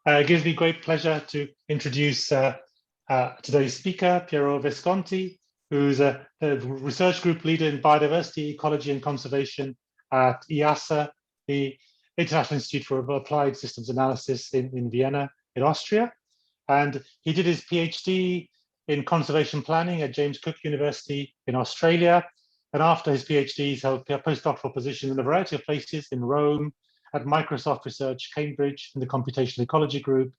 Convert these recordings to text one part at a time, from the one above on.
It gives me great pleasure to introduce today's speaker, Piero Visconti, who's a research group leader in biodiversity, ecology and conservation at IIASA, the International Institute for Applied Systems Analysis in Vienna, in Austria. And he did his PhD in conservation planning at James Cook University in Australia. And after his PhD, he's held postdoctoral positions in a variety of places in Rome, at Microsoft Research, Cambridge, in the Computational Ecology Group,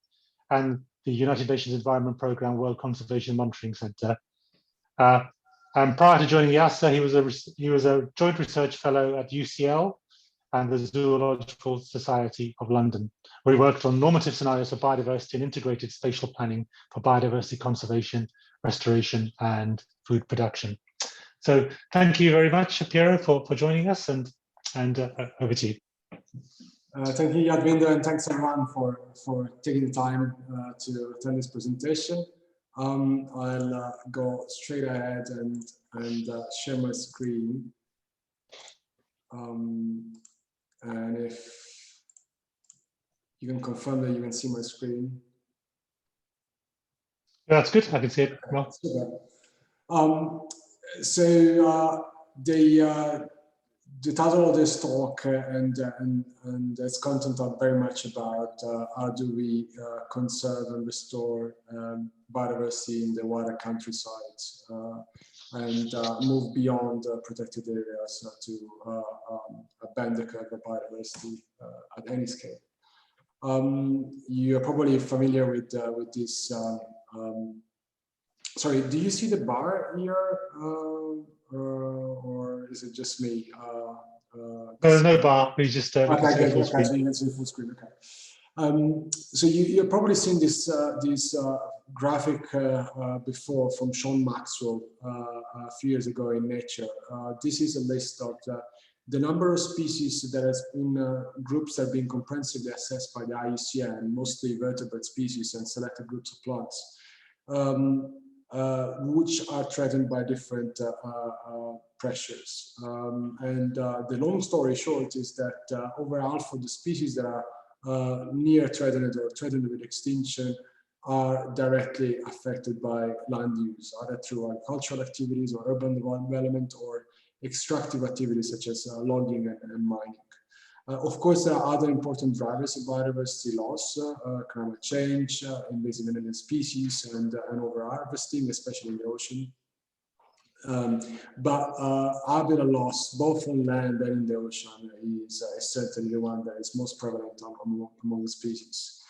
and the United Nations Environment Programme World Conservation Monitoring Centre. And prior to joining IIASA, he was a joint research fellow at UCL and the Zoological Society of London, where he worked on normative scenarios for biodiversity and integrated spatial planning for biodiversity conservation, restoration, and food production. So thank you very much, Piero, for joining us, and over to you. Thank you, Yadvinder, and thanks everyone for taking the time to attend this presentation. I'll go straight ahead and share my screen. And if you can confirm that you can see my screen. Yeah, that's good. I can see it. Well. The title of this talk and its content are very much about how do we conserve and restore biodiversity in the wider countryside and move beyond protected areas to bend the curve of biodiversity at any scale. You're probably familiar with this. Sorry, do you see the bar here? Or is it just me? No bar. We just okay, full screen. So you can see full screen. Okay. So you've probably seen this graphic before from Sean Maxwell a few years ago in Nature. This is a list of the number of species that has been groups that have been comprehensively assessed by the IUCN, mostly vertebrate species and selected groups of plants. Which are threatened by different pressures. The long story short is that over half of the species that are near threatened or threatened with extinction are directly affected by land use, either through agricultural activities or urban development or extractive activities such as logging and mining. Of course, there are other important drivers of biodiversity loss, climate change, invasive and alien species, and over-harvesting, especially in the ocean. But habitat loss, both on land and in the ocean, is certainly the one that is most prevalent among the species.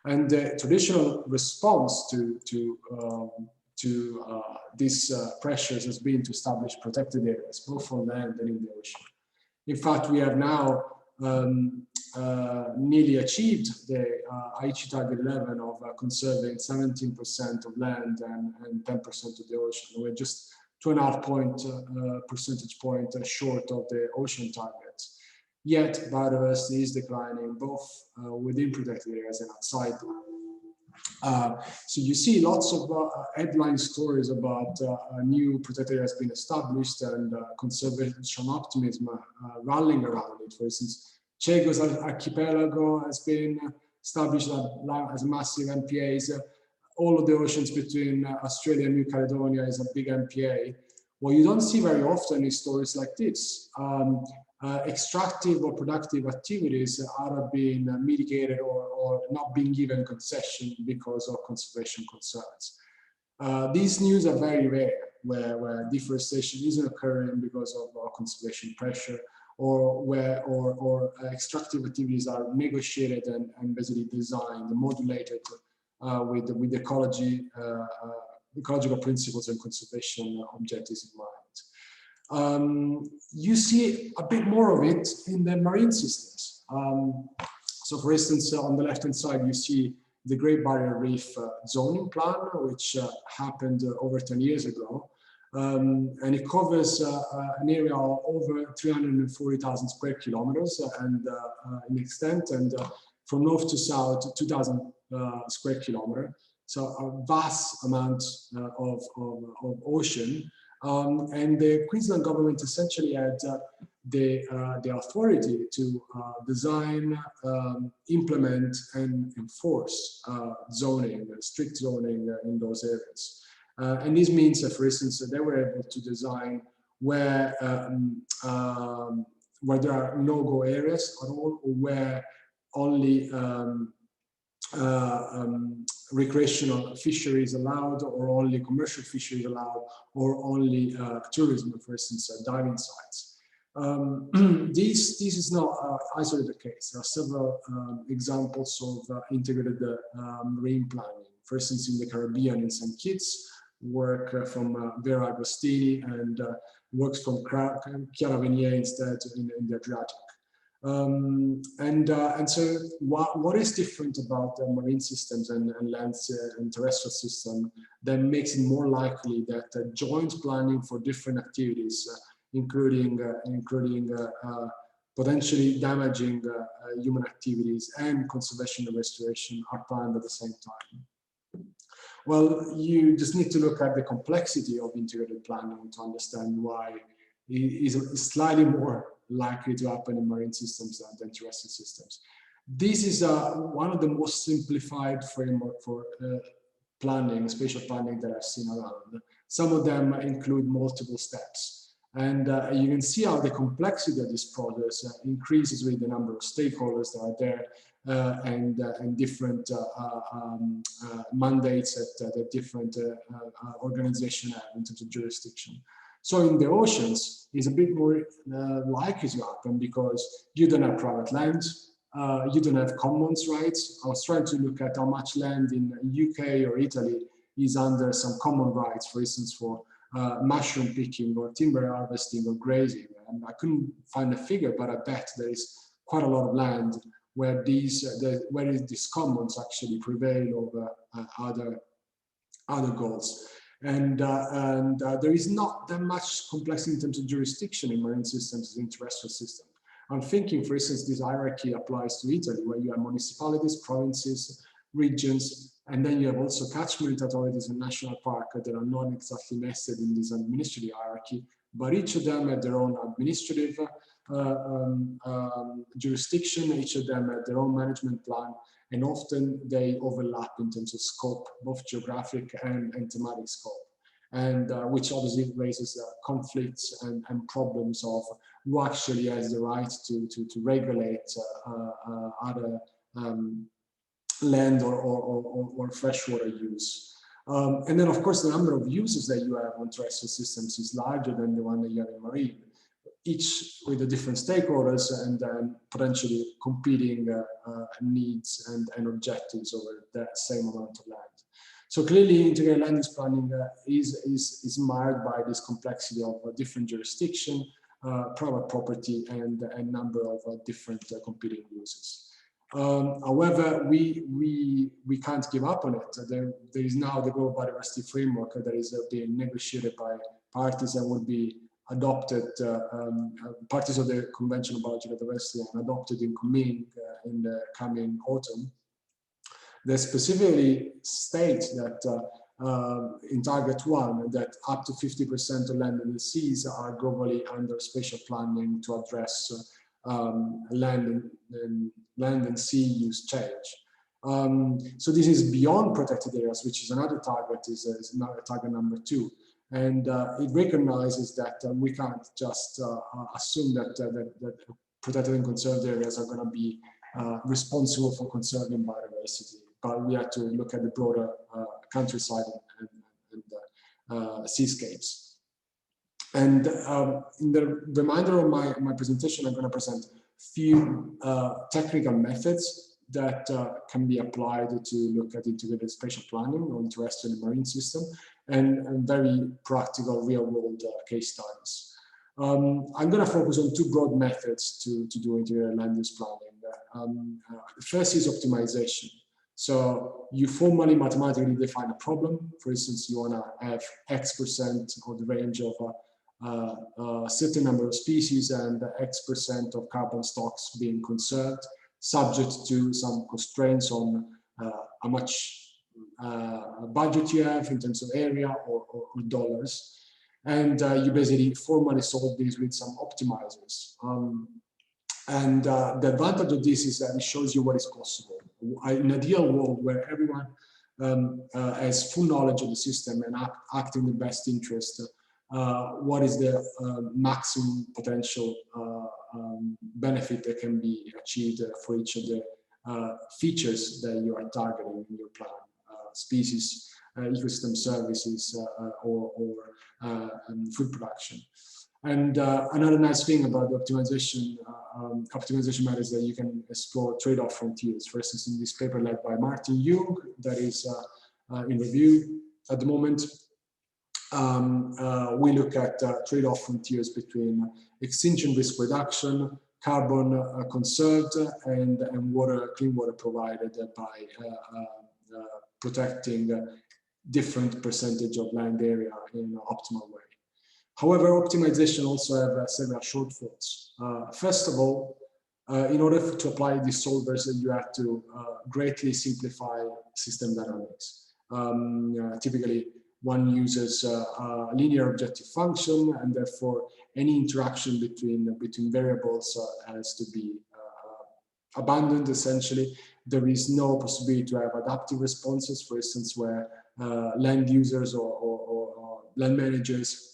And the traditional response to these pressures has been to establish protected areas, both on land and in the ocean. In fact, we have now nearly achieved the Aichi target 11 of conserving 17% of land and 10% of the ocean. We're just 2.5 percentage point short of the ocean target. Yet biodiversity is declining both within protected areas and outside them. So you see lots of headline stories about new protected areas being established and conservation optimism rallying around it. For instance, Chagos archipelago has been established as massive MPAs. All of the oceans between Australia and New Caledonia is a big MPA. What you don't see very often is stories like this. Extractive or productive activities are being mitigated or not being given concession because of conservation concerns. These news are very rare, where deforestation isn't occurring because of conservation pressure, or where extractive activities are negotiated and basically designed, modulated with ecological principles and conservation objectives in mind. You see a bit more of it in the marine systems. So for instance, on the left-hand side, you see the Great Barrier Reef zoning plan, which happened over 10 years ago. And it covers an area of over 340,000 square kilometers and in extent, and from north to south, 2,000 square kilometers. So a vast amount of ocean. And the Queensland government essentially had the authority to design, implement, and enforce zoning, strict zoning in those areas. And this means that, for instance, they were able to design where there are no-go areas at all, or where only recreational fisheries allowed, or only commercial fisheries allowed, or only tourism, for instance, diving sites. This is not isolated case. There are several examples of integrated marine planning. For instance, in the Caribbean, in St. Kitts, work from Vera Agostini, and works from Chiara Venier instead in the Adriatic. And so what is different about the marine systems and land and terrestrial system that makes it more likely that joint planning for different activities, including potentially damaging human activities and conservation and restoration, are planned at the same time? Well, you just need to look at the complexity of integrated planning to understand why it is slightly more likely to happen in marine systems than terrestrial systems. This is one of the most simplified framework for planning, spatial planning that I've seen around. Some of them include multiple steps. And you can see how the complexity of this process increases with the number of stakeholders that are there, and different mandates that different organizations have in terms of jurisdiction. So in the oceans, it's a bit more likely to happen because you don't have private land, you don't have commons rights. I was trying to look at how much land in UK or Italy is under some common rights, for instance, for mushroom picking or timber harvesting or grazing. And I couldn't find a figure, but I bet there is quite a lot of land where these commons actually prevail over other goals. And there is not that much complexity in terms of jurisdiction in marine systems as in terrestrial systems. I'm thinking, for instance, this hierarchy applies to Italy, where you have municipalities, provinces, regions, and then you have also catchment authorities and national parks that are not exactly nested in this administrative hierarchy, but each of them have their own administrative jurisdiction, each of them have their own management plan, and often they overlap in terms of scope, both geographic and thematic scope, and which obviously raises conflicts and problems of who actually has the right to regulate other land or freshwater use. And then, of course, the number of uses that you have on terrestrial systems is larger than the one that you have in marine, each with the different stakeholders and potentially competing needs and objectives over that same amount of land. So clearly, integrated land use planning is marred by this complexity of different jurisdiction, private property, and a number of different competing uses. However, we can't give up on it. There is now the global biodiversity framework that is being negotiated by parties and will be adopted, parties of the Convention on Biological Diversity, and adopted in Kunming in the coming autumn. They specifically state that in Target 1 that up to 50% of land and seas are globally under spatial planning to address land and sea use change. So this is beyond protected areas, which is another target, is target number 2. And it recognizes that we can't just assume that protected and conserved areas are going to be responsible for conserving biodiversity, but we have to look at the broader countryside and seascapes. And in the remainder of my presentation, I'm going to present a few technical methods that can be applied to look at integrated spatial planning on terrestrial and marine system, and very practical real-world case studies. I'm going to focus on 2 broad methods to do integrated land use planning. The first is optimization. So you formally mathematically define a problem. For instance, you want to have X% of the range of a certain number of species and X% of carbon stocks being conserved, subject to some constraints on how much budget you have in terms of area or dollars. And you basically formally solve this with some optimizers. The advantage of this is that it shows you what is possible. In an ideal world where everyone has full knowledge of the system and act in the best interest, what is the maximum potential benefit that can be achieved for each of the features that you are targeting in your plan, species, ecosystem services, or food production. And another nice thing about the optimization method is that you can explore trade-off frontiers. For instance, in this paper led by Martin Jung, that is in review at the moment, we look at trade-off frontiers between extinction risk reduction, carbon conserved, and clean water provided by protecting different percentage of land area in an optimal way. However, optimization also have several shortfalls. First of all, in order to apply these solvers, you have to greatly simplify system dynamics. Typically, one uses a linear objective function, and therefore any interaction between variables has to be abandoned. Essentially, there is no possibility to have adaptive responses, for instance, where land users or land managers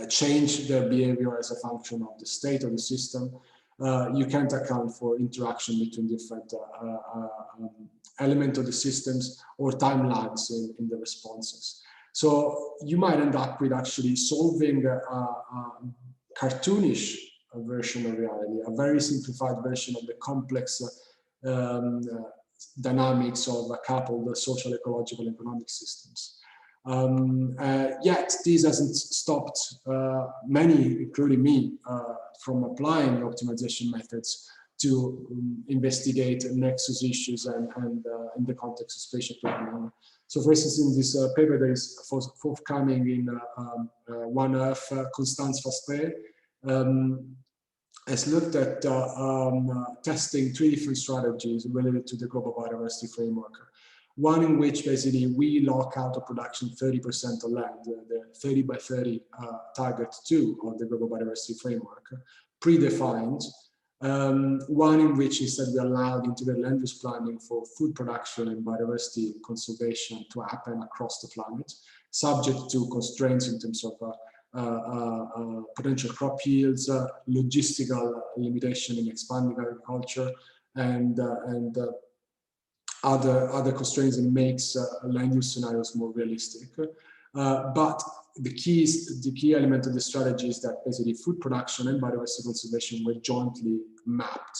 change their behavior as a function of the state of the system. You can't account for interaction between different elements of the systems or time lags in the responses. So you might end up with actually solving a cartoonish version of reality, a very simplified version of the complex dynamics of a coupled social, ecological, and economic systems. Yet this hasn't stopped many, including me, from applying optimization methods to investigate nexus issues and in the context of spatial planning. So, for instance, in this paper that is forthcoming in One Earth, Constance Fastre has looked at testing 3 different strategies related to the global biodiversity framework. One in which basically we lock out of production 30% of land, the 30 by 30 target 2 of the global biodiversity framework, predefined. One in which instead we allowed integrated land use planning for food production and biodiversity conservation to happen across the planet, subject to constraints in terms of potential crop yields, logistical limitation in expanding agriculture, and other constraints that makes land use scenarios more realistic. But the key element of the strategy is that basically food production and biodiversity conservation were jointly mapped,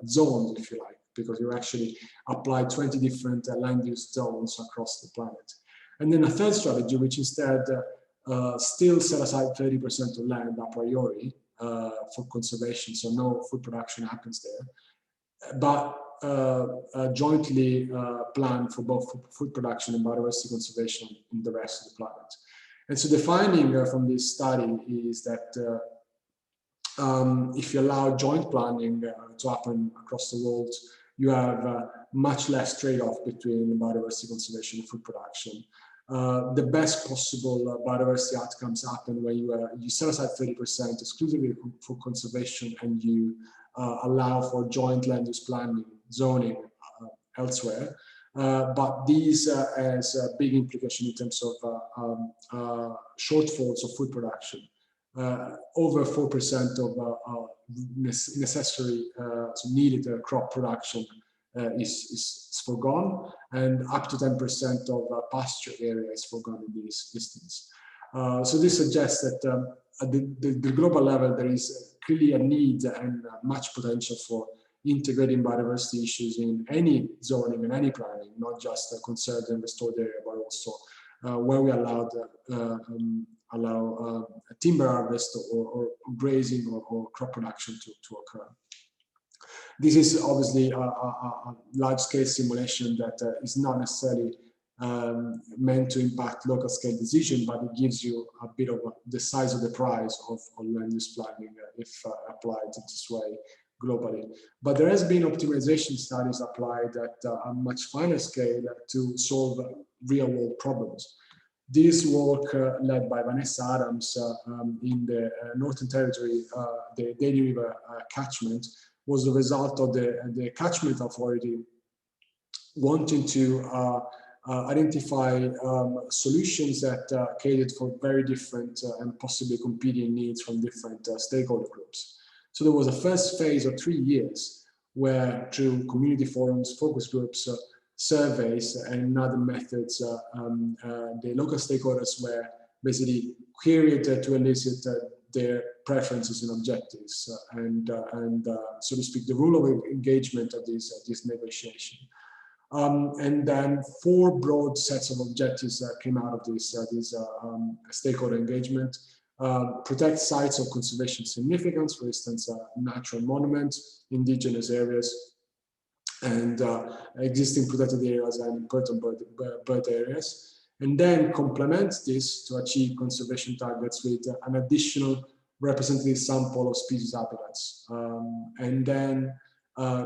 zoned, if you like, because you actually applied 20 different land use zones across the planet. And then a third strategy, which instead still set aside 30% of land a priori for conservation, so no food production happens there, but jointly planned for both food production and biodiversity conservation in the rest of the planet. And so the finding from this study is that if you allow joint planning to happen across the world, you have much less trade-off between biodiversity conservation and food production. The best possible biodiversity outcomes happen when you set aside 30% exclusively for conservation and you allow for joint land use planning, zoning elsewhere. But these has a big implication in terms of shortfalls of food production. Over 4% of necessary, so needed crop production is foregone, and up to 10% of pasture area is foregone in this instance. So this suggests that at the global level, there is clearly a need and much potential for integrating biodiversity issues in any zoning and any planning, not just conserved and restored area, but also where we allow timber harvest or grazing or crop production to occur. This is obviously a large-scale simulation that is not necessarily meant to impact local scale decision, but it gives you a bit of the size of the prize of land use planning if applied in this way globally. But there has been optimization studies applied at a much finer scale to solve real-world problems. This work led by Vanessa Adams in the Northern Territory, the Daly River catchment, was the result of the catchment authority wanting to identify solutions that catered for very different and possibly competing needs from different stakeholder groups. So there was a first phase of 3 years where through community forums, focus groups, surveys and other methods, the local stakeholders were basically queried to elicit their preferences and objectives and so to speak, the rule of engagement of this negotiation. And then 4 broad sets of objectives came out of this stakeholder engagement. Protect sites of conservation significance, for instance, natural monuments, indigenous areas, and existing protected areas and important bird areas. And then complement this to achieve conservation targets with an additional representative sample of species habitats. And then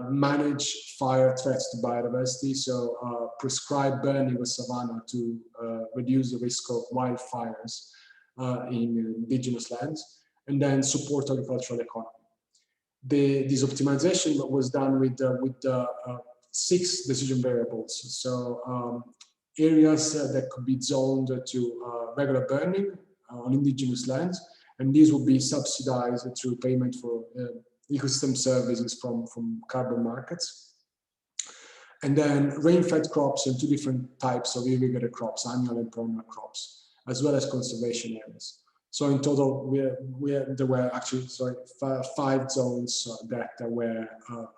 manage fire threats to biodiversity, so prescribe burning of savanna to reduce the risk of wildfires in indigenous lands, and then support agricultural economy. This optimization was done with 6 decision variables. So areas that could be zoned to regular burning on indigenous lands, and these will be subsidized through payment for ecosystem services from carbon markets. And then rain-fed crops and 2 different types of irrigated crops, annual and perennial crops, as well as conservation areas. So in total, there were actually 5 zones that were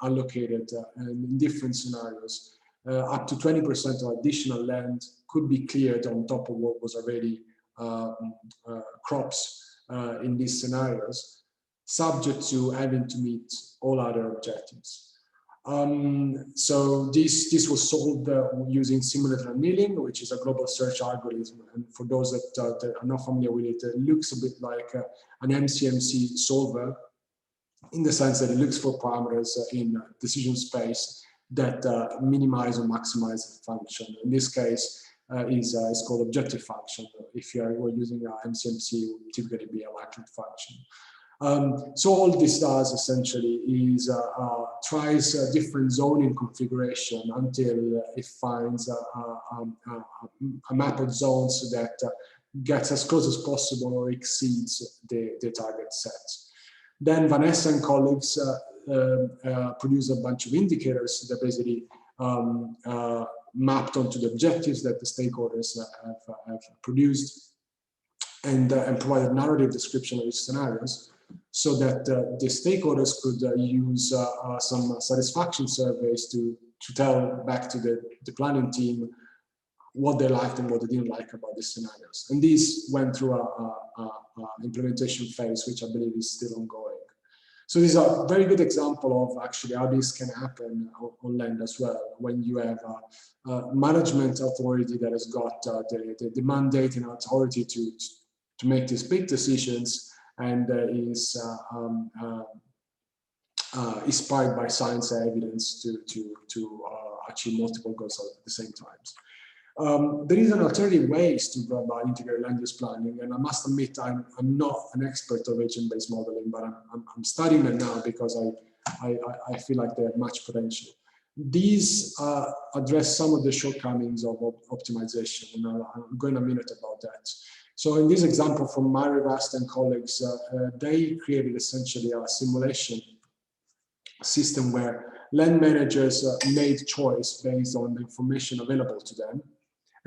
allocated in different scenarios. Up to 20% of additional land could be cleared on top of what was already crops in these scenarios, subject to having to meet all other objectives. So this was solved using simulated annealing, which is a global search algorithm. And for those that are not familiar with it, it looks a bit like an MCMC solver, in the sense that it looks for parameters in decision space that minimize or maximize the function. In this case, is called objective function. If you are using MCMC, it would typically be a likelihood function. So all this does essentially is tries a different zoning configuration until it finds a map of zones that gets as close as possible or exceeds the target set. Then Vanessa and colleagues produce a bunch of indicators that basically mapped onto the objectives that the stakeholders have produced, and provided narrative description of these scenarios, so that the stakeholders could use some satisfaction surveys to tell back to the planning team what they liked and what they didn't like about these scenarios. And these went through a implementation phase, which I believe is still ongoing. So this is a very good example of actually how this can happen on land as well, when you have a management authority that has got the mandate and authority to make these big decisions, and is inspired by science and evidence to achieve multiple goals at the same time. There is an alternative ways to go about integrated land use planning, and I must admit I'm not an expert of agent-based modeling, but I'm studying them now because I feel like they have much potential. These address some of the shortcomings of optimization, and I'll go in a minute about that. So in this example from Mary Rust and colleagues, they created essentially a simulation system where land managers made choice based on the information available to them.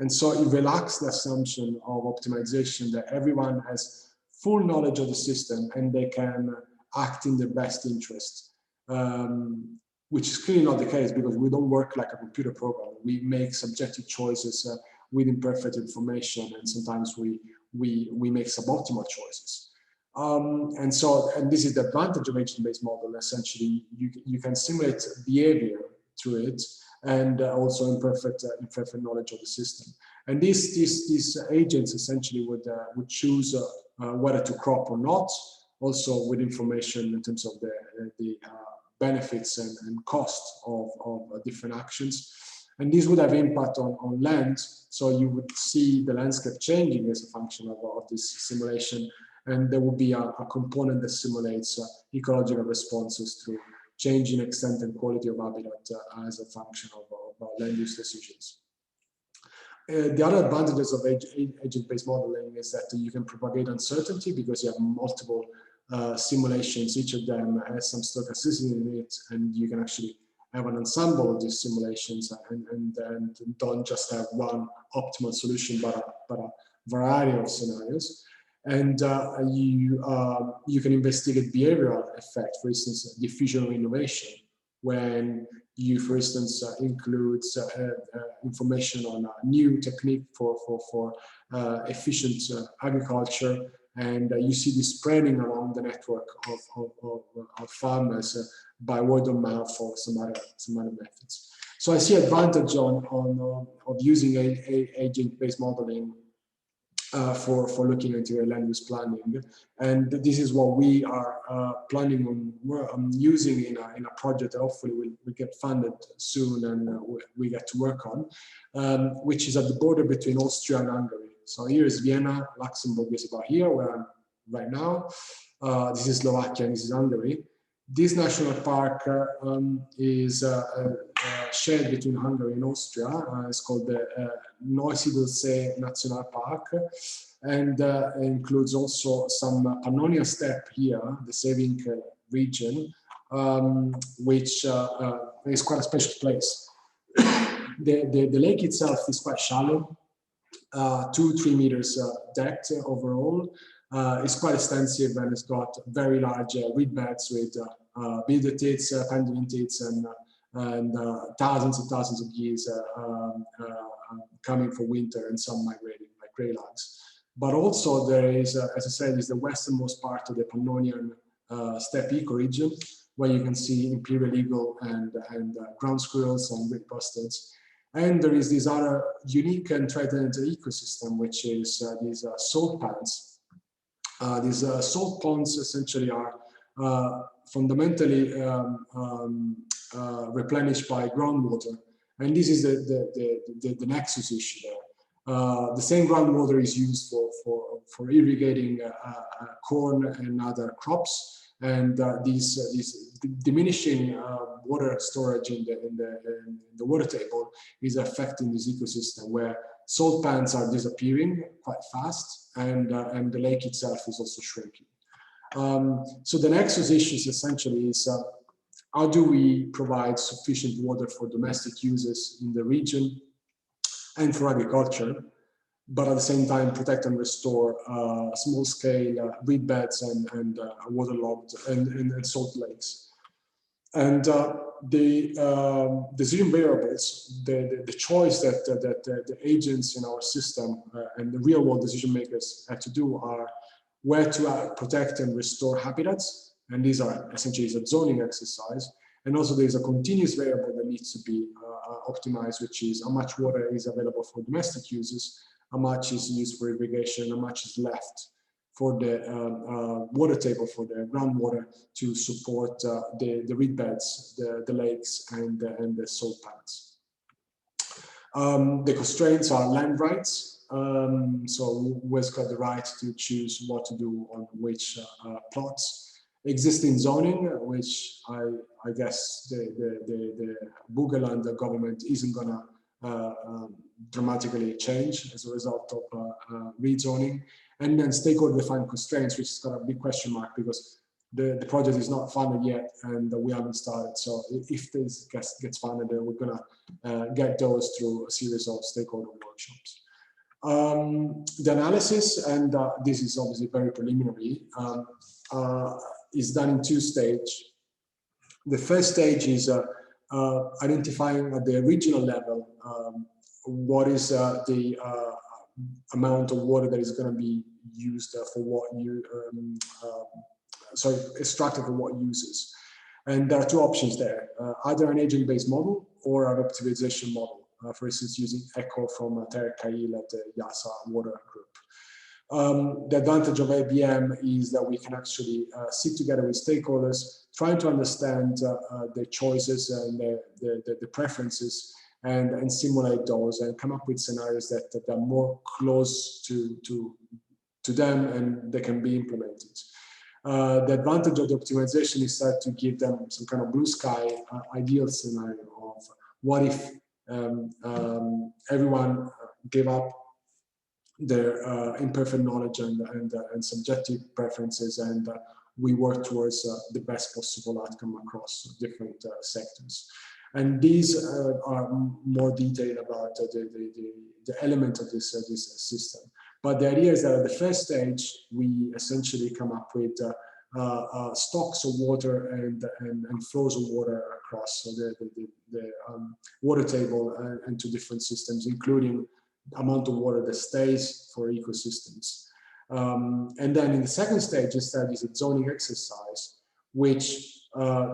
And so it relaxed the assumption of optimization that everyone has full knowledge of the system and they can act in their best interest, which is clearly not the case, because we don't work like a computer program. We make subjective choices with imperfect information, and sometimes we make suboptimal choices. And this is the advantage of agent-based model. Essentially, you can simulate behavior through it, and also imperfect knowledge of the system. And these agents essentially would choose whether to crop or not, also with information in terms of the benefits and cost of different actions. And this would have impact on land. So you would see the landscape changing as a function of this simulation. And there will be a component that simulates ecological responses through changing extent and quality of habitat as a function of land use decisions. The other advantages of agent-based modeling is that you can propagate uncertainty because you have multiple simulations. Each of them has some stochasticity in it, and you can actually have an ensemble of these simulations and don't just have one optimal solution, but a variety of scenarios. And you can investigate behavioral effect, for instance, diffusion of innovation, when you, for instance, includes information on a new technique for efficient agriculture, and you see this spreading along the network of farmers by word of mouth or some other methods. So I see advantage of using agent-based modeling for looking into land use planning, and this is what we are planning on using in a project that hopefully will get funded soon and we get to work on, which is at the border between Austria and Hungary. So here is Vienna, Luxembourg is about here where I'm right now. This is Slovakia and this is Hungary. This national park is shared between Hungary and Austria. It's called the Neusiedlsee National Park, and includes also some Pannonia steppe here, the Savink region, which is quite a special place. The lake itself is quite shallow, 2-3 meters depth overall. It's quite extensive, and it's got very large reed beds with bearded tits, pendulum tits, and thousands and thousands of geese coming for winter, and some migrating like grey lags. But also there is, as I said, is the westernmost part of the Pannonian steppe ecoregion, where you can see imperial eagle and ground squirrels and great bustards. And there is this other unique and threatened ecosystem, which is these salt pans. These salt ponds essentially are fundamentally replenished by groundwater, and this is the nexus issue there. The same groundwater is used for irrigating corn and other crops, and these diminishing water storage in the water table is affecting this ecosystem, where salt pans are disappearing quite fast, and the lake itself is also shrinking. So the nexus issues essentially is how do we provide sufficient water for domestic uses in the region and for agriculture, but at the same time protect and restore small-scale reed beds and waterlogged and salt lakes. And the decision variables, the choice that the agents in our system and the real-world decision makers have to do are where to protect and restore habitats, and these are essentially a zoning exercise. And also there's a continuous variable that needs to be optimized, which is how much water is available for domestic uses, how much is used for irrigation, how much is left for the water table, for the groundwater to support the reed beds, the lakes, and the salt pans. The constraints are land rights. So who's got the right to choose what to do on which plots. Existing zoning, which I guess the Bugeland government isn't gonna dramatically change as a result of rezoning, and then stakeholder defined constraints, which has got a big question mark because the project is not funded yet and we haven't started. So if this gets funded, we're gonna get those through a series of stakeholder workshops. The analysis, and this is obviously very preliminary, is done in 2 stages. The first stage is identifying at the regional level what is the amount of water that is going to be used for what you, extracted for what uses. And there are 2 options there, either an agent-based model or an optimization model, for instance, using ECHO from Terek Kail at the IIASA water group. The advantage of ABM is that we can actually sit together with stakeholders, trying to understand the choices and the preferences, and simulate those and come up with scenarios that are more close to them and they can be implemented. The advantage of the optimization is that to give them some kind of blue sky ideal scenario of what if everyone gave up their imperfect knowledge and subjective preferences, and we work towards the best possible outcome across different sectors. And these are more detailed about the element of this system. But the idea is that at the first stage, we essentially come up with stocks of water and flows of water across the water table and to different systems, including amount of water that stays for ecosystems. And then in the second stage, instead, is a zoning exercise, which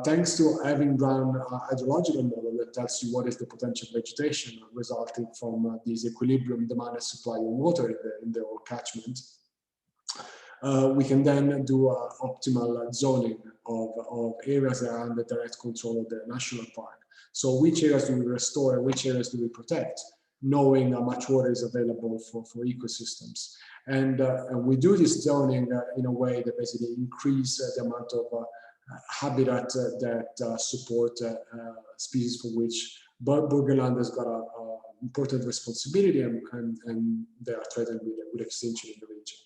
thanks to having run a hydrological model that tells you what is the potential vegetation resulting from this equilibrium demand and supply of water in the whole catchment, we can then do optimal zoning of areas that are under direct control of the national park. So which areas do we restore and which areas do we protect, knowing how much water is available for ecosystems. And we do this zoning in a way that basically increase the amount of habitat that support species for which Burgenland has got an important responsibility and they are threatened with extinction in the region.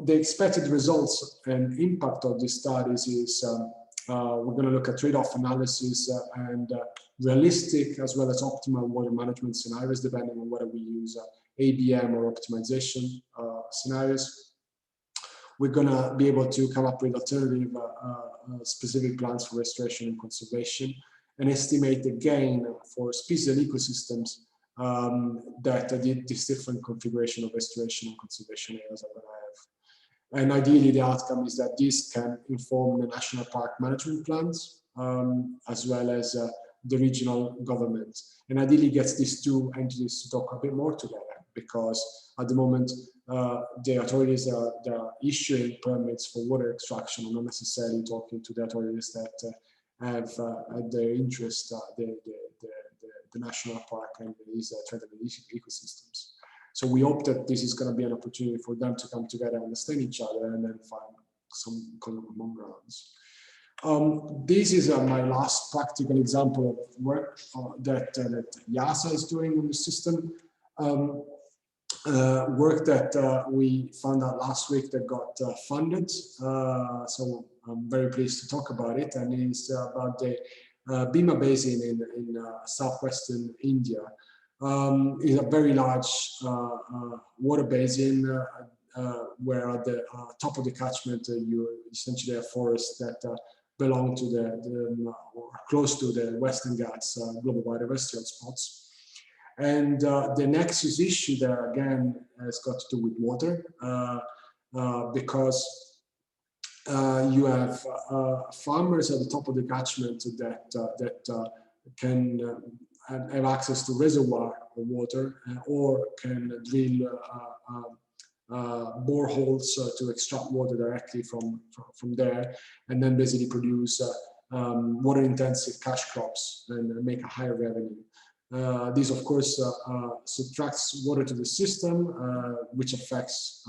The expected results and impact of these studies is we're going to look at trade-off analysis and realistic as well as optimal water management scenarios, depending on whether we use ABM or optimization scenarios. We're going to be able to come up with alternative specific plans for restoration and conservation and estimate the gain for species and ecosystems that this different configuration of restoration and conservation areas are going to have. And ideally, the outcome is that this can inform the national park management plans as well as the regional government. And ideally gets these two entities to talk a bit more together, because at the moment, the authorities that are issuing permits for water extraction are not necessarily talking to the authorities that have at their interest the national park and these threatened ecosystems. So we hope that this is going to be an opportunity for them to come together, understand each other, and then find some common grounds. This is my last practical example of work that IIASA is doing on the system. Work that we found out last week that got funded. So I'm very pleased to talk about it. And it's about the Bhima Basin in southwestern India. It's a very large water basin where at the top of the catchment you essentially have forests that belong to or close to the Western Ghats global biodiversity hotspots. And the nexus issue there again has got to do with water because you have farmers at the top of the catchment that can have access to reservoir water or can drill boreholes to extract water directly from there, and then basically produce water-intensive cash crops and make a higher revenue. This, of course, subtracts water to the system, which affects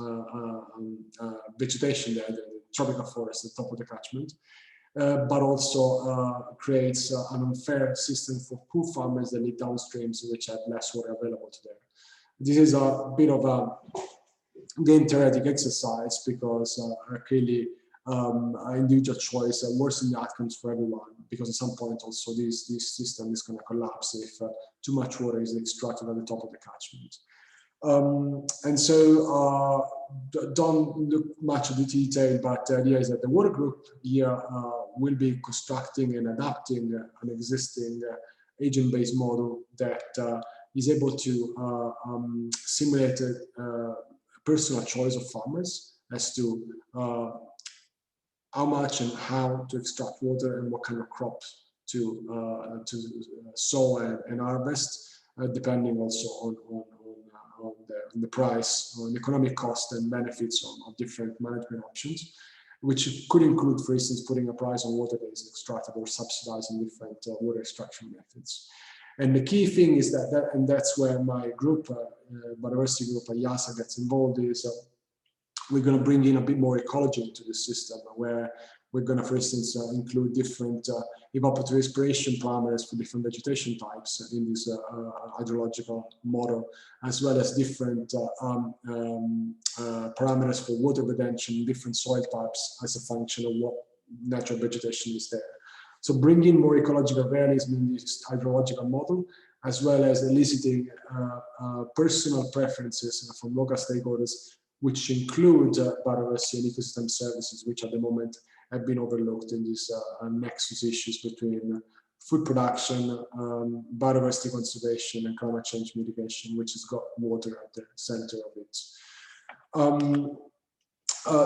vegetation there, the tropical forest at the top of the catchment, but also creates an unfair system for poor farmers that live downstreams, which have less water available to them. This is a bit of a game theoretic exercise because clearly individual choice worsens the outcomes for everyone, because at some point also this system is going to collapse if too much water is extracted at the top of the catchment. And so don't look much at the detail, but the idea is that the water group here will be constructing and adapting an existing agent-based model that is able to simulate a personal choice of farmers as to how much and how to extract water and what kind of crops to sow and harvest, depending also on the price, on the economic cost and benefits of different management options, which could include, for instance, putting a price on water that is extracted or subsidizing different water extraction methods. And the key thing is that and that's where my group, biodiversity group, IIASA, gets involved, is we're going to bring in a bit more ecology into the system, where we're going to, for instance, include different evapotranspiration parameters for different vegetation types in this hydrological model, as well as different parameters for water retention, different soil types as a function of what natural vegetation is there. So bringing more ecological realism in this hydrological model, as well as eliciting personal preferences from local stakeholders, which include biodiversity and ecosystem services, which at the moment have been overlooked in these nexus issues between food production, biodiversity conservation, and climate change mitigation, which has got water at the center of it.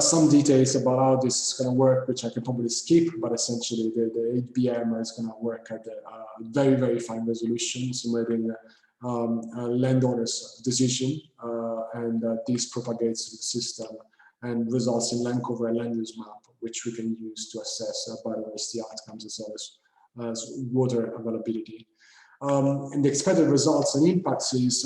Some details about how this is going to work, which I can probably skip, but essentially the HBM is going to work at a very, very fine resolution, simulating a landowner's decision, and this propagates through the system and results in land cover and land use map, which we can use to assess biodiversity outcomes as well as water availability. And the expected results and impacts is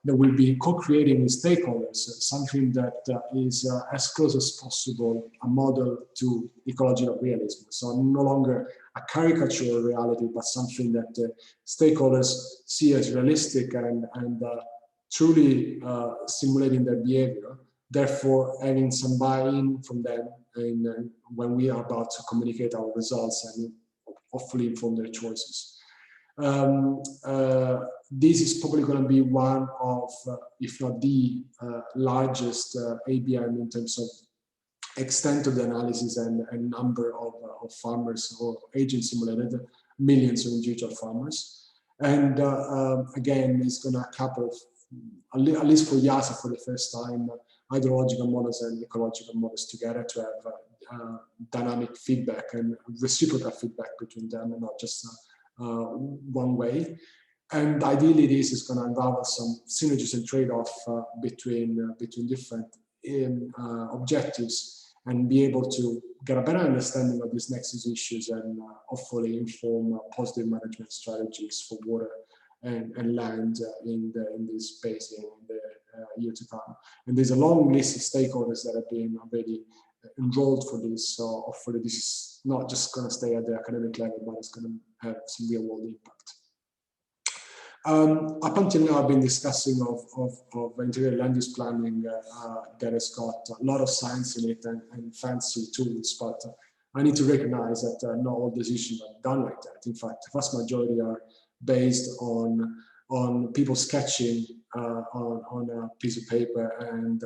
that we'll be co-creating with stakeholders, something that is as close as possible a model to ecological realism. So no longer a caricature of reality, but something that stakeholders see as realistic and truly stimulating their behavior, therefore having some buy-in from them when we are about to communicate our results and hopefully inform their choices. This is probably going to be one of, if not the largest ABM in terms of extent of the analysis and number of farmers or agents simulated, millions of individual farmers. And again, it's going to couple, at least for IIASA for the first time, hydrological models and ecological models together to have dynamic feedback and reciprocal feedback between them, and not just one way. And ideally, this is going to unravel some synergies and trade-off between different objectives, and be able to get a better understanding of these nexus issues, and hopefully inform positive management strategies for water and land in this basin in the year to come. And there's a long list of stakeholders that have been already enrolled for this, so hopefully this is not just going to stay at the academic level, but it's going to have some real world impact. Up until now, I've been discussing of integrated land use planning that has got a lot of science in it and fancy tools, but I need to recognize that not all decisions are done like that. In fact, the vast majority are based on people sketching on a piece of paper and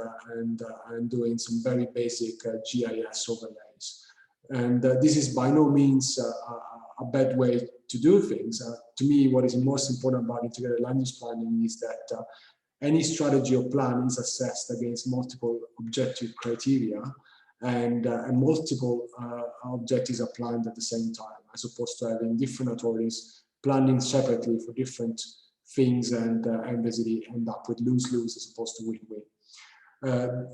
doing some very basic GIS overlays. And this is by no means a bad way to do things. To me, what is most important about integrated land use planning is that any strategy or plan is assessed against multiple objective criteria, and multiple objectives are planned at the same time, as opposed to having different authorities planning separately for different things and basically end up with lose-lose as opposed to win-win.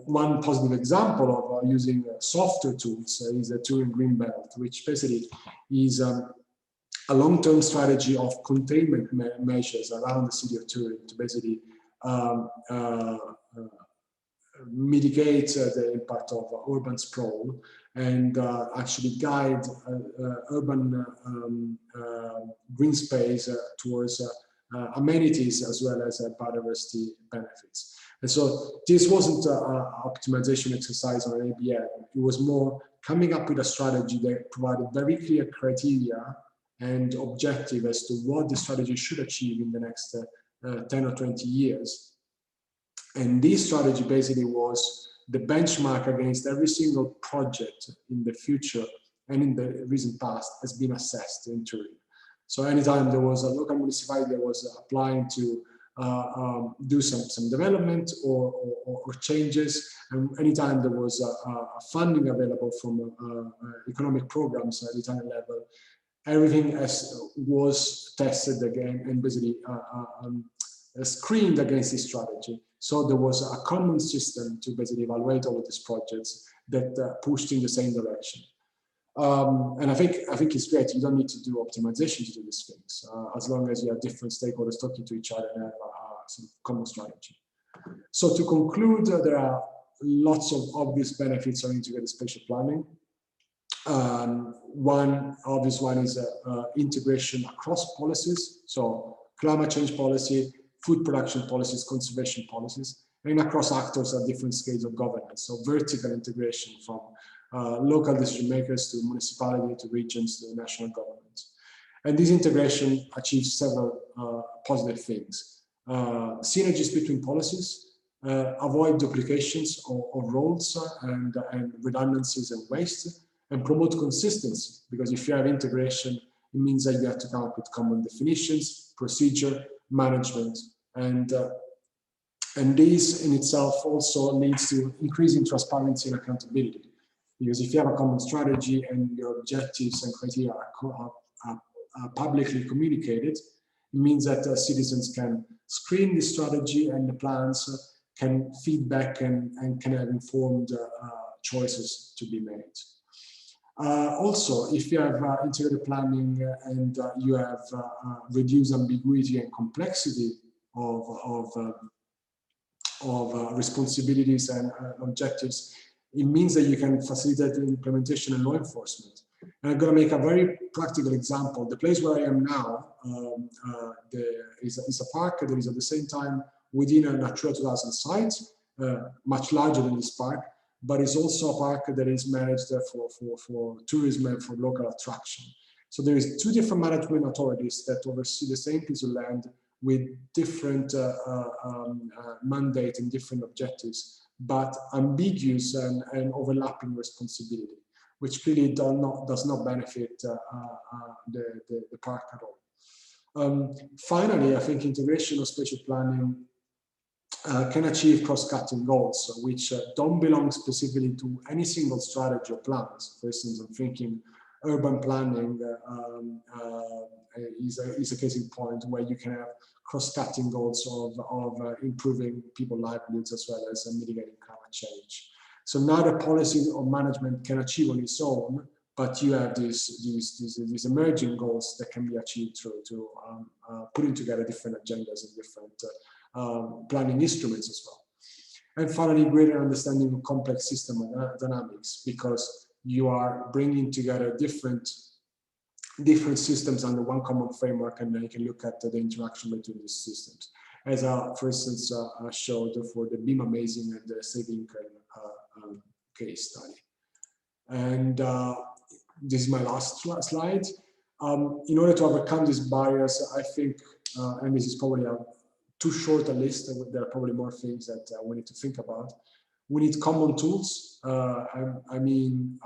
One positive example of using software tools is the Turin Green Belt, which basically is a long-term strategy of containment measures around the city of Turin to basically mitigate the impact of urban sprawl and actually guide urban green space towards amenities as well as biodiversity benefits. And so this wasn't an optimization exercise on ABM. It was more coming up with a strategy that provided very clear criteria and objective as to what the strategy should achieve in the next 10 or 20 years. And this strategy basically was the benchmark against every single project in the future and in the recent past has been assessed in Turin. So anytime there was a local municipality that was applying to do some development or changes, and anytime there was funding available from economic programs at the Italian level, everything was tested again and basically screened against this strategy. So there was a common system to basically evaluate all of these projects that pushed in the same direction. And I think it's great. You don't need to do optimization to do these things, as long as you have different stakeholders talking to each other and have some common strategy. So to conclude, there are lots of obvious benefits of integrated spatial planning. One obvious one is integration across policies. So climate change policy, food production policies, conservation policies, and across actors at different scales of governance. So vertical integration from local decision makers to municipality to regions to national governments. And this integration achieves several positive things. Synergies between policies, avoid duplications of roles and redundancies and waste, and promote consistency, because if you have integration, it means that you have to come up with common definitions, procedure, management, and this in itself also leads to increasing transparency and accountability. Because if you have a common strategy and your objectives and criteria are publicly communicated, it means that citizens can screen the strategy and the plans, can feedback and can have informed choices to be made. Also, if you have integrated planning and you have reduced ambiguity and complexity of responsibilities and objectives, it means that you can facilitate the implementation and law enforcement. And I'm going to make a very practical example. The place where I am now is a park that is at the same time within a Natura 2000 site, much larger than this park, but it's also a park that is managed for tourism and for local attraction. So there is two different management authorities that oversee the same piece of land with different mandate and different objectives, but ambiguous and overlapping responsibility, which clearly does not benefit the park at all. Finally, I think integration of spatial planning can achieve cross-cutting goals, which don't belong specifically to any single strategy or plans. For instance, I'm thinking urban planning is a case in point where you can have cross-cutting goals of improving people's livelihoods as well as mitigating climate change. So neither policy or management can achieve on its own, but you have these emerging goals that can be achieved through putting together different agendas and different planning instruments as well. And finally, greater understanding of complex system dynamics, because you are bringing together different systems under one common framework, and then you can look at the interaction between these systems. As for instance, I showed for the Beam Amazing and the Saving case study. And this is my last slide. In order to overcome these barriers, I think, and this is probably too short a list, there are probably more things that we need to think about. We need common tools, I mean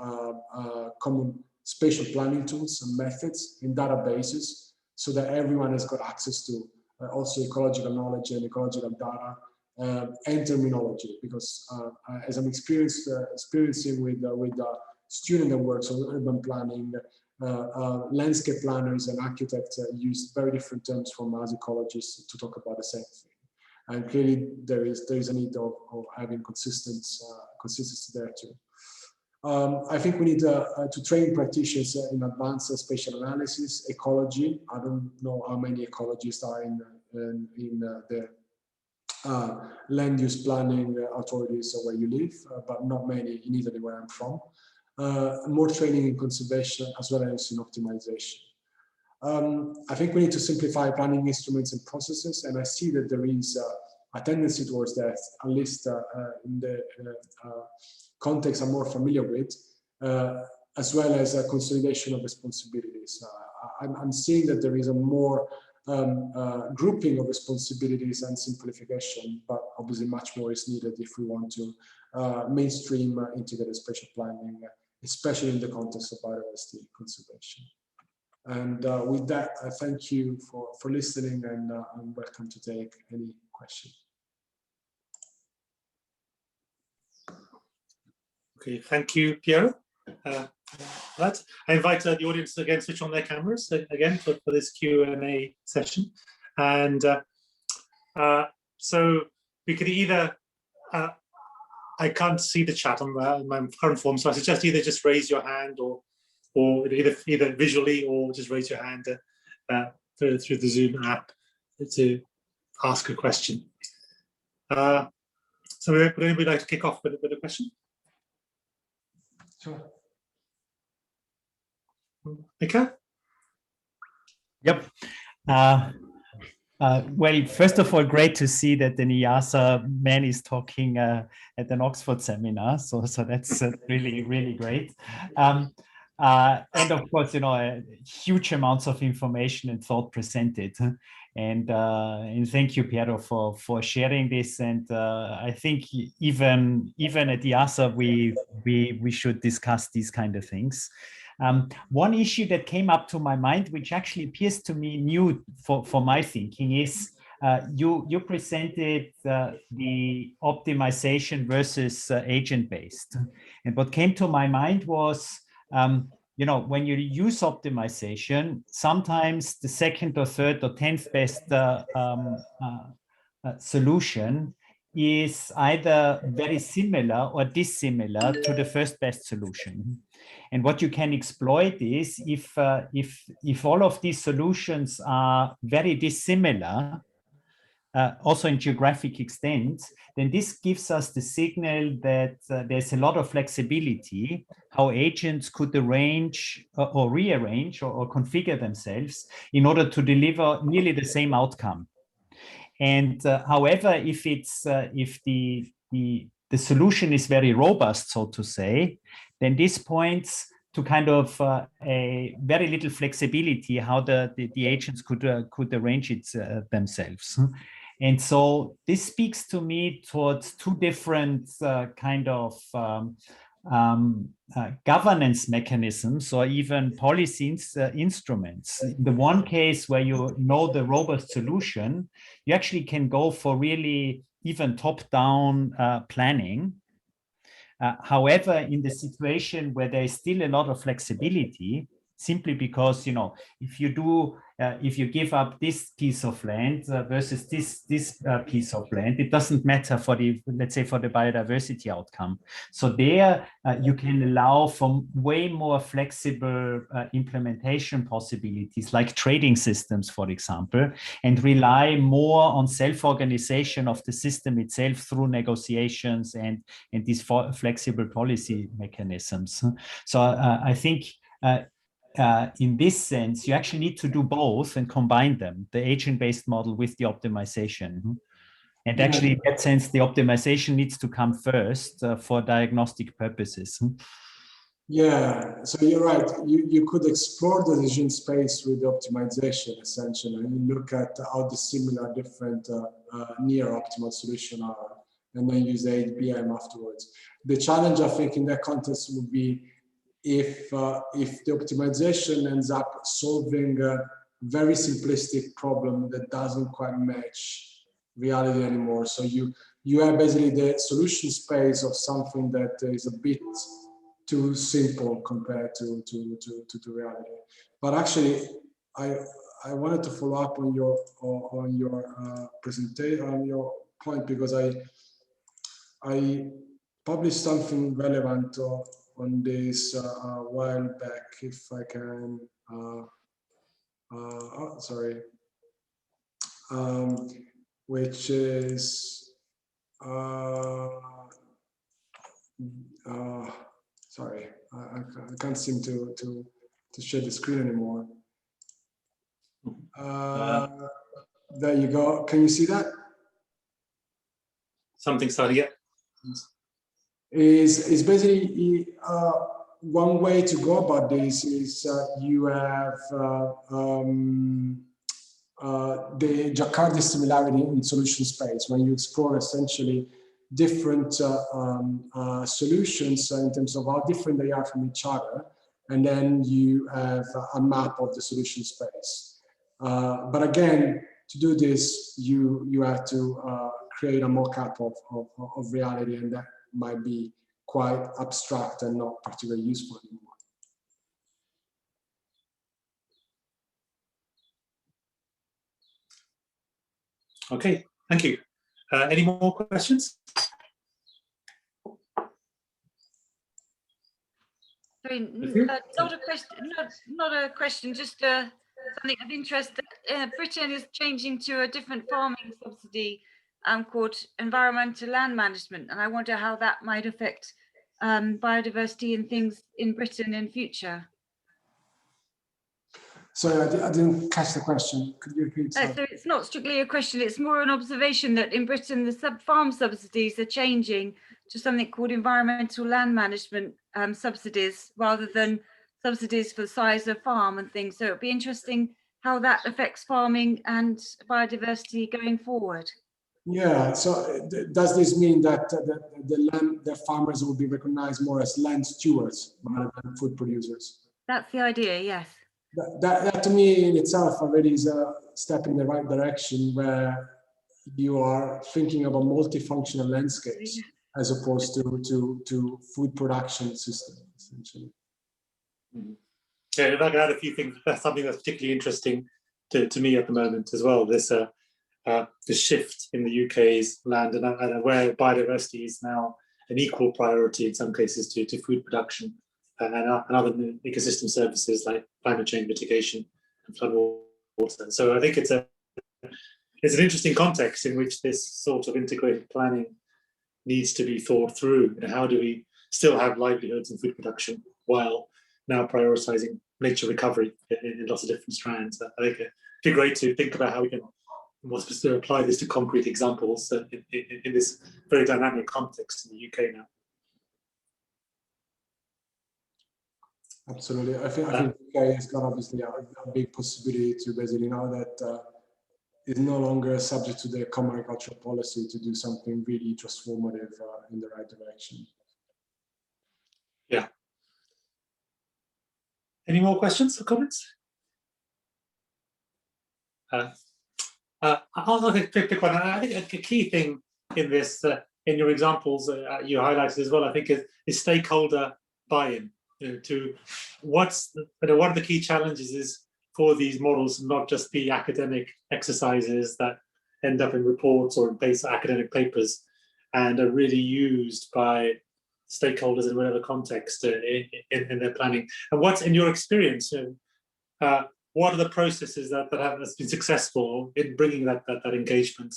common spatial planning tools and methods in databases, so that everyone has got access to also ecological knowledge and ecological data and terminology. Because as I'm experiencing with a student that works on urban planning, landscape planners and architects use very different terms from us ecologists to talk about the same thing. And clearly there is a need of having consistency there too. I think we need to train practitioners in advanced spatial analysis, ecology. I don't know how many ecologists are in the land use planning authorities where you live, but not many in Italy where I'm from. More training in conservation as well as in optimization. I think we need to simplify planning instruments and processes, and I see that there is a tendency towards that, at least in the context I'm more familiar with, as well as a consolidation of responsibilities. I'm seeing that there is a more grouping of responsibilities and simplification, but obviously much more is needed if we want to mainstream integrated spatial planning, especially in the context of biodiversity conservation. And with that, I thank you for listening, and I'm welcome to take any questions. Okay, thank you, Piero. That. I invite the audience to again switch on their cameras again for this Q&A session. And so we could either, I can't see the chat on my current form, so I suggest either just raise your hand or or either visually or just raise your hand through the Zoom app to ask a question. So would anybody like to kick off with a question? Sure. Okay. Yep. Well, first of all, great to see that an IIASA man is talking at an Oxford seminar. So that's really, really great. And of course, you know, huge amounts of information and thought presented. And thank you, Piero, for sharing this. And I think even at IIASA, we should discuss these kind of things. One issue that came up to my mind, which actually appears to me new for my thinking, is you presented the optimization versus agent-based. And what came to my mind was, you know, when you use optimization, sometimes the second or third or 10th best solution is either very similar or dissimilar to the first best solution. And what you can exploit is if all of these solutions are very dissimilar, also in geographic extent, then this gives us the signal that there's a lot of flexibility how agents could arrange or rearrange or configure themselves in order to deliver nearly the same outcome. And however, if the solution is very robust, so to say, then this points to kind of a very little flexibility how the agents could arrange it themselves. And so this speaks to me towards two different kind of governance mechanisms or even policy instruments. In the one case where you know the robust solution, you actually can go for really even top-down planning. However, in the situation where there is still a lot of flexibility, simply because, you know, if you give up this piece of land versus this piece of land, it doesn't matter for the, let's say, for the biodiversity outcome. So there you can allow for way more flexible implementation possibilities, like trading systems, for example, and rely more on self-organization of the system itself through negotiations and these flexible policy mechanisms. So I think in this sense, you actually need to do both and combine them, the agent-based model with the optimization. And actually, in that sense, the optimization needs to come first for diagnostic purposes. Yeah, so you're right. You could explore the decision space with optimization, essentially, and look at how dissimilar different near optimal solutions are, and then use the ABM afterwards. The challenge, I think, in that context would be if the optimization ends up solving a very simplistic problem that doesn't quite match reality anymore. So you have basically the solution space of something that is a bit too simple compared to reality. But actually, I wanted to follow up on your presentation, on your point, because I published something relevant on this a while back, if I can, which is, sorry, I can't seem to share the screen anymore. There you go. Can you see that? Something started yet. Is basically one way to go about this is you have the Jakarta similarity in solution space, when you explore essentially different solutions in terms of how different they are from each other, and then you have a map of the solution space. But again, to do this, you have to create a mock-up of reality, and that might be quite abstract and not particularly useful anymore. Okay, thank you. Any more questions? Sorry, not a question. Not a question. Just something of interest. Britain is changing to a different farming subsidy called environmental land management, and I wonder how that might affect biodiversity and things in Britain in future. Sorry, I didn't catch the question. Could you repeat? So it's not strictly a question, it's more an observation that in Britain, the farm subsidies are changing to something called environmental land management subsidies, rather than subsidies for the size of farm and things. So it'd be interesting how that affects farming and biodiversity going forward. Yeah, so does this mean that the farmers will be recognized more as land stewards rather than food producers? That's the idea, yes. That to me in itself already is a step in the right direction, where you are thinking about multifunctional landscapes as opposed to food production systems, essentially. Yeah, if I can add a few things, that's something that's particularly interesting to me at the moment as well. This the shift in the UK's land and where biodiversity is now an equal priority in some cases to food production and other ecosystem services like climate change mitigation and flood water. So I think it's an interesting context in which this sort of integrated planning needs to be thought through. And how do we still have livelihoods and food production while now prioritizing nature recovery in lots of different strands? I think it'd be great to think about how we can more specifically apply this to concrete examples in this very dynamic context in the UK now. Absolutely. I think UK has got obviously a big possibility to basically now that is no longer subject to the common agricultural policy to do something really transformative in the right direction. Yeah. Any more questions or comments? I'll pick one. I think a key thing in this, in your examples you highlighted as well, I think is stakeholder buy-in. To what are the key challenges is for these models to not just be academic exercises that end up in reports or in academic papers and are really used by stakeholders in whatever context in their planning. And what's in your experience, what are the processes that have been successful in bringing that engagement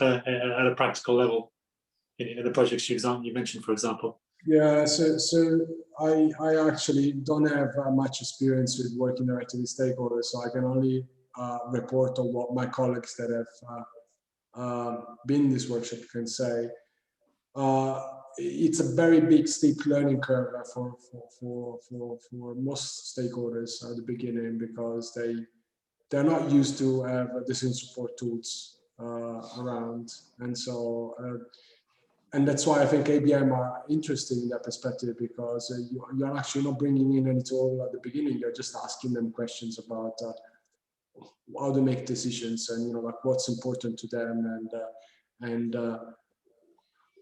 at a practical level in the projects you mentioned, for example? Yeah, so I actually don't have much experience with working directly with stakeholders, so I can only report on what my colleagues that have been in this workshop can say. It's a very big steep learning curve for most stakeholders at the beginning, because they're not used to have decision support tools around, and so and that's why I think ABM are interesting in that perspective, because you're actually not bringing in any tool at the beginning. You're just asking them questions about how to make decisions, and like what's important to them, and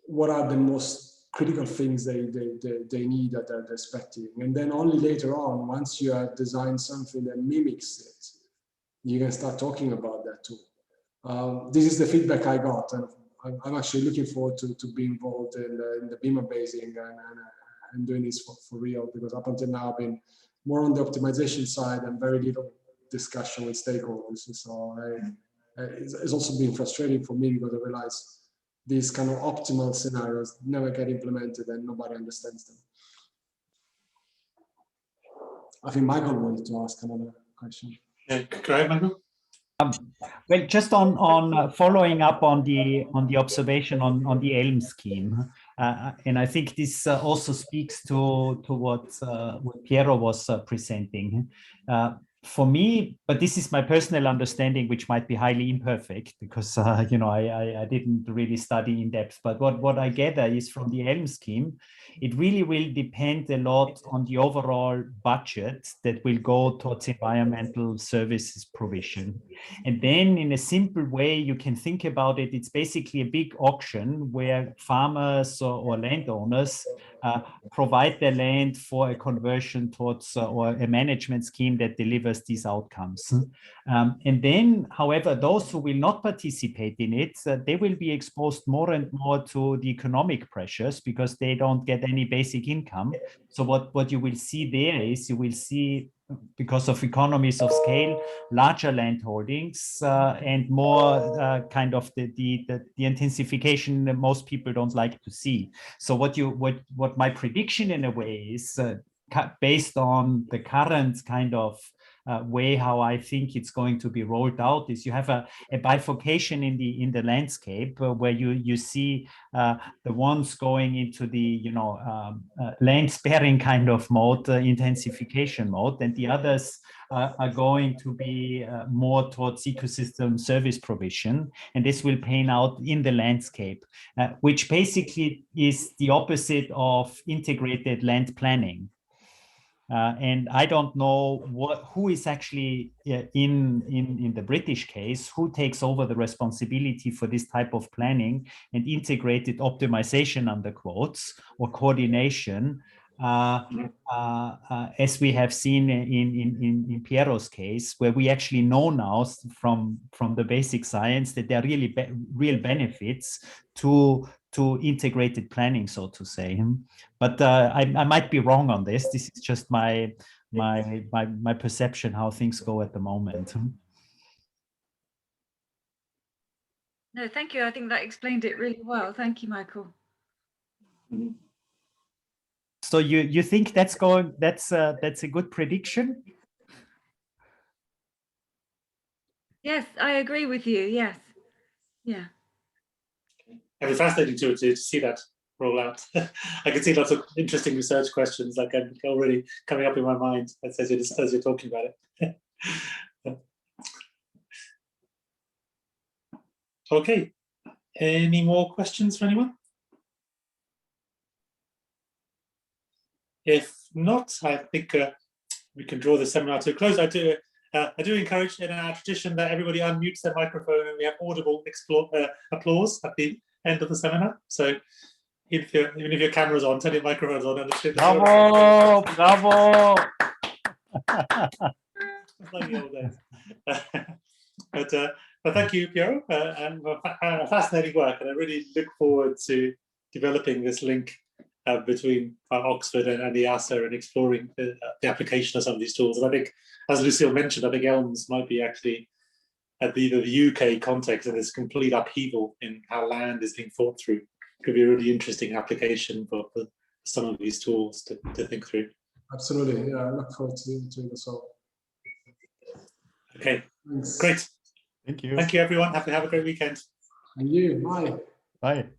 what are the most critical things they need that they're expecting. And then only later on, once you have designed something that mimics it, you can start talking about that too. This is the feedback I got, and I'm actually looking forward to be involved in the beamer basing and doing this for real, because up until now I've been more on the optimization side and very little discussion with stakeholders. So it's also been frustrating for me, because I realize these kind of optimal scenarios never get implemented and nobody understands them. I think Michael wanted to ask another question. Yeah, go ahead, Michael. Well, just on following up on the observation on the ELM scheme, and I think this also speaks to what Piero was presenting. For me, but this is my personal understanding, which might be highly imperfect, because I didn't really study in depth. But what I gather is from the ELM scheme, it really will depend a lot on the overall budget that will go towards environmental services provision. And then in a simple way, you can think about it, it's basically a big auction where farmers or landowners provide their land for a conversion towards or a management scheme that delivers us these outcomes. And then, however, those who will not participate in it, they will be exposed more and more to the economic pressures because they don't get any basic income. So what you will see there is you will see, because of economies of scale, larger land holdings and more kind of the intensification that most people don't like to see. So what my prediction in a way is based on the current kind of way how I think it's going to be rolled out is you have a bifurcation in the landscape where you see the ones going into the land sparing kind of mode, intensification mode, and the others are going to be more towards ecosystem service provision, and this will pan out in the landscape, which basically is the opposite of integrated land planning. And I don't know who is actually in the British case, who takes over the responsibility for this type of planning and integrated optimization under quotes or coordination, as we have seen in Piero's case, where we actually know now from the basic science that there are really real benefits to integrated planning, so to say. But I might be wrong on this. This is just my perception how things go at the moment. No, thank you. I think that explained it really well. Thank you, Michael. So you think that's a good prediction? Yes, I agree with you. Yes. Yeah. It was fascinating to see that roll out. I can see lots of interesting research questions like already coming up in my mind as you're talking about it. Okay, any more questions for anyone? If not, I think we can draw the seminar to a close. I do encourage in our tradition that everybody unmutes their microphone and we have audible applause at the end of the seminar. So even if your camera's on, turn your microphone's on. And bravo, bravo. Like the old days. But thank you, Piero, and fascinating work. And I really look forward to developing this link between Oxford and the IIASA and exploring the application of some of these tools. And I think, as Lucille mentioned, I think ELMS might be actually at the UK context of this complete upheaval in how land is being thought through. Could be a really interesting application for some of these tools to think through. Absolutely, yeah, I look forward to it as well. Okay, thanks. Great. Thank you. Thank you, everyone. Have a great weekend. And you, bye. Bye.